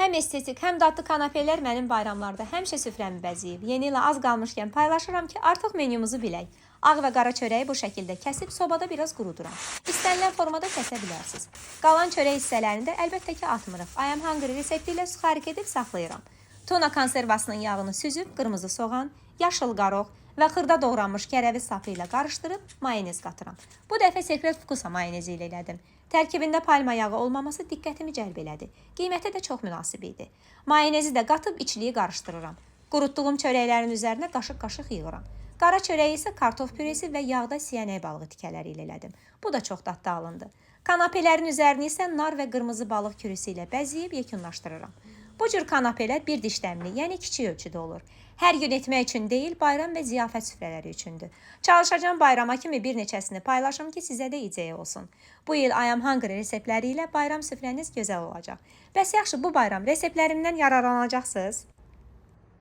Həm estetik, həm dadlı kanapelər mənim bayramlarda həmişə süfrəmi bəzəyib. Yeni ilə az qalmışkən paylaşıram ki, artıq menyumuzu bilək. Ağ və qara çörəyi bu şəkildə kəsib sobada biraz quruduram. İstənilən formada kəsə bilərsiniz. Qalan çörək hissələrini də əlbəttə ki atmırıq. I am hungry resepti ilə suxarik edib saxlayıram. Tuna konservasının yağını süzüb, qırmızı soğan, yaşıl qaroq və xırda doğranmış kərəviz sapı ilə qarışdırıb mayonez qatıram. Bu dəfə Secret Fukusa mayonezi ilə elədim. Tərkibində palma yağı olmaması diqqətimi cəlb elədi. Qiyməti də çox münasib idi. Mayonezi də qatıb içliyi qarışdırıram. Qurutduğum çörəklərin üzərinə qaşıq-qaşıq yığıram. Qara çörəyi isə kartof püresi və yağda siyənək balığı tikələri ilə elədim. Bu da çox dadlı alındı. Kanapələrin üzərini isə nar və qırmızı balıq kürüsü ilə bəzəyib yekunlaşdırıram. Bu cür kanapelər bir dişləmli, yəni kiçik ölçüdə olur. Hər gün etmək üçün deyil, bayram və ziyafət süfrələri üçündür. Çalışacağım bayrama kimi bir neçəsini paylaşım ki, sizə də ideya olsun. Bu il I am hungry reseptləri ilə bayram süfrəniz gözəl olacaq. Bəs yaxşı, bu bayram reseptlərimdən yararlanacaqsınız?